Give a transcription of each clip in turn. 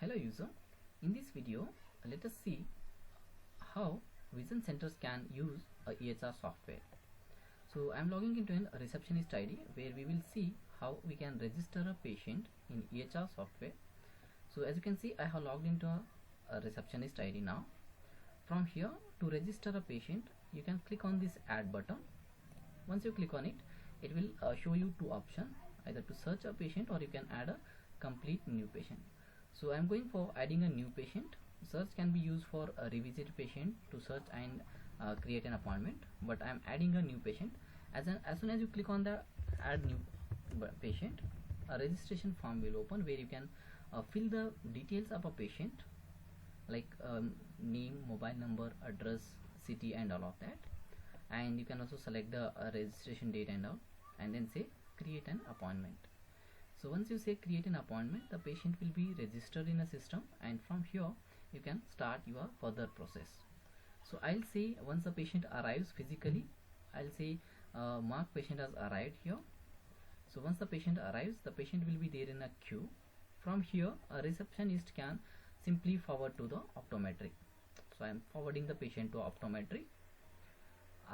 Hello user, in this video let us see how vision centers can use a EHR software. So I am logging into a receptionist ID where we will see how we can register a patient in EHR software. So as you can see, I have logged into a receptionist ID now. From here, to register a patient, you can click on this add button. Once you click on it, it will show you two options, either to search a patient or you can add a complete new patient. So I am going for adding a new patient. Search can be used for a revisit patient to search and create an appointment, but I am adding a new patient. As soon as you click on the add new patient, a registration form will open where you can fill the details of a patient, like name, mobile number, address, city and all of that, and you can also select the registration date and all, and then say create an appointment. So once you say create an appointment, the patient will be registered in a system, and from here you can start your further process. So I'll say once the patient arrives physically, I'll say mark patient has arrived here. So once the patient arrives, the patient will be there in a queue. From here, a receptionist can simply forward to the optometry. So I am forwarding the patient to optometry,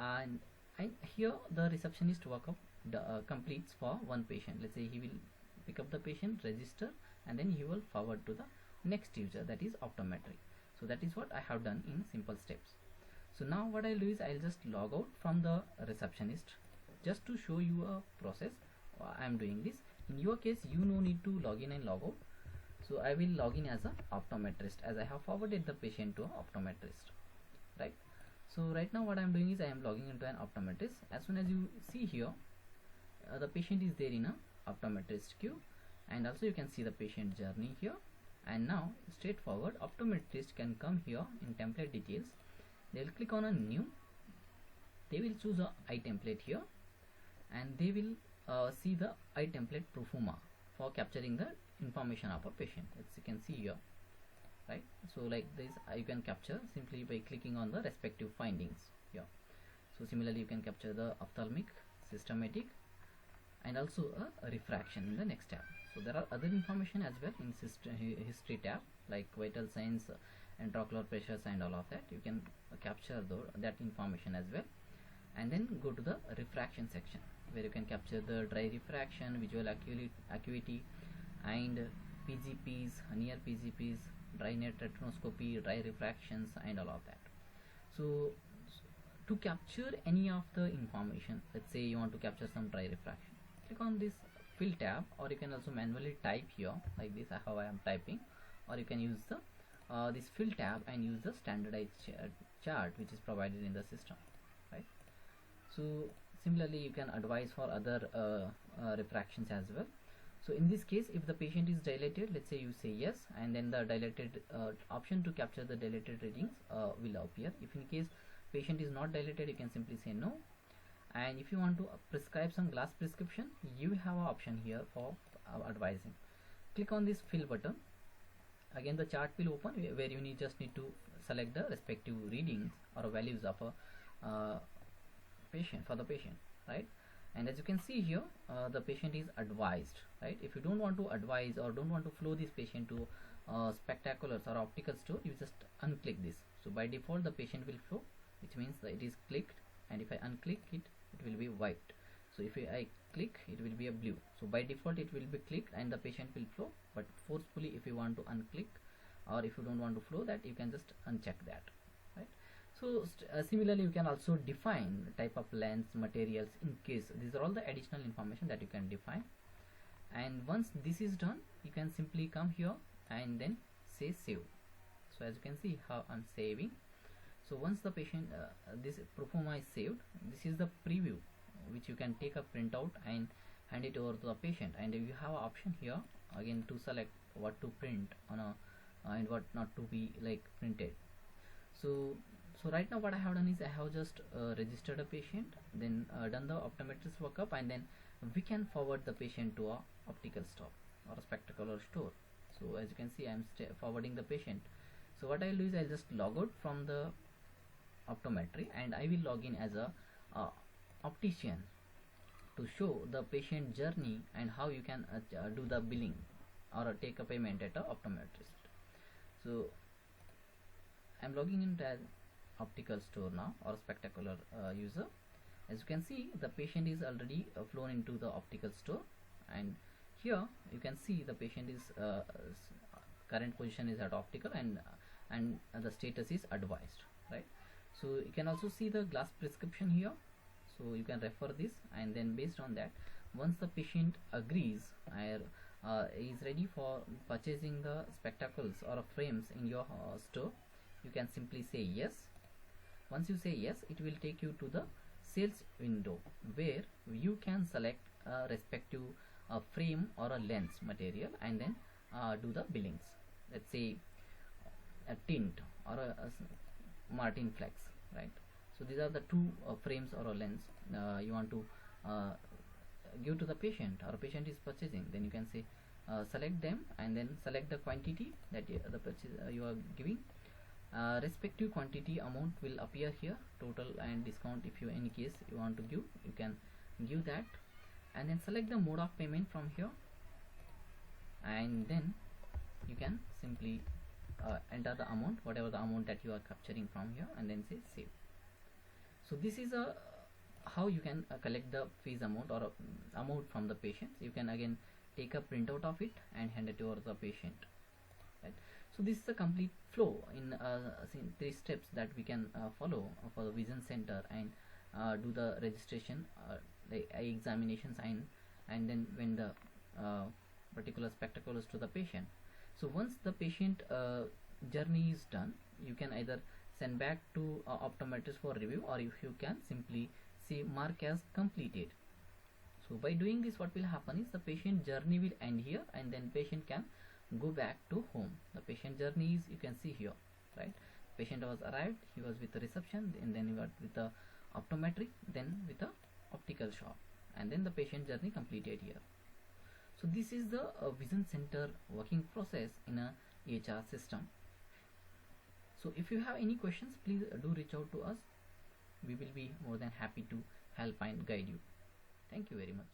and here the receptionist workup completes for one patient. Let's say he will pick up the patient, register, and then he will forward to the next user, that is optometry. So that is what I have done in simple steps. So now what I'll do is I'll just log out from the receptionist just to show you a process. I am doing this. In your case, you no need to log in and log out. So I will log in as a optometrist, as I have forwarded the patient to an optometrist, right? So right now what I am doing is I am logging into an optometrist. As soon as you see here, the patient is there in a optometrist queue, and also you can see the patient journey here. And now straightforward, optometrist can come here in template details. They will click on a new, they will choose a eye template here, and they will see the eye template proforma for capturing the information of a patient, as you can see here, right? So like this you can capture simply by clicking on the respective findings here. So similarly you can capture the ophthalmic, systematic, and also a refraction in the next tab. So there are other information as well in history tab, like vital signs, intraocular pressures and all of that. You can capture that information as well, and then go to the refraction section where you can capture the dry refraction, visual acuity, and PGPs, near PGPs, dry net retinoscopy, dry refractions and all of that. So to capture any of the information, let's say you want to capture some dry refraction, click on this fill tab, or you can also manually type here like this, how I am typing, or you can use the this fill tab and use the standardized chart which is provided in the system, right? So similarly you can advise for other refractions as well. So in this case, if the patient is dilated, let's say you say yes, and then the dilated option to capture the dilated readings will appear. If in case patient is not dilated, you can simply say no. And if you want to prescribe some glass prescription, you have an option here for advising. Click on this fill button. Again the chart will open where you just need to select the respective readings or values of a patient, for the patient, right? And as you can see here, the patient is advised, right? If you don't want to advise or don't want to flow this patient to spectaculars or optical store, you just unclick this. So by default the patient will flow, which means that it is clicked, and if I unclick it, it will be white. So if I click, it will be a blue. So by default it will be clicked and the patient will flow, but forcefully if you want to unclick, or if you don't want to flow that, you can just uncheck that, right? So similarly you can also define type of lens, materials, in case these are all the additional information that you can define. And once this is done, you can simply come here and then say save. So as you can see how I'm saving. So once the patient this proforma is saved, this is the preview which you can take a printout and hand it over to the patient, and you have an option here again to select what to print on a and what not to be like printed. So right now what I have done is I have just registered a patient, then done the optometrist workup, and then we can forward the patient to a optical store or a spectacular store. So as you can see, I am forwarding the patient. So what I will do is I'll just log out from the optometry, and I will log in as a optician to show the patient journey and how you can do the billing or take a payment at a optometrist. So I'm logging into an optical store now, or spectacular user. As you can see, the patient is already flown into the optical store, and here you can see the patient is current position is at optical, and the status is advised, right? So you can also see the glass prescription here, so you can refer this, and then based on that, once the patient agrees or is ready for purchasing the spectacles or frames in your store, you can simply say yes. Once you say yes, it will take you to the sales window, where you can select a respective frame or a lens material, and then do the billings. Let's say a tint or a Martin Flex, right? So these are the two frames or a lens you want to give to the patient, or a patient is purchasing. Then you can say select them, and then select the quantity that the purchase you are giving. Respective quantity amount will appear here, total and discount. If you any case you want to give, you can give that, and then select the mode of payment from here, and then you can simply enter the amount, whatever the amount that you are capturing from here, and then say save. So this is a how you can collect the fees amount or amount from the patient. You can again take a printout of it and hand it over to the patient, right? So this is the complete flow in 3 steps that we can follow for the vision center, and do the registration, the eye examination sign, and then when the particular spectacle is to the patient. So once the patient journey is done, you can either send back to optometrist for review, or if you can simply say mark as completed. So by doing this, what will happen is the patient journey will end here, and then patient can go back to home. The patient journey is, you can see here, right? Patient was arrived, he was with the reception, and then he was with the optometric, then with the optical shop, and then the patient journey completed here. So this is the vision center working process in a EHR system. So if you have any questions, please do reach out to us. We will be more than happy to help and guide you. Thank you very much.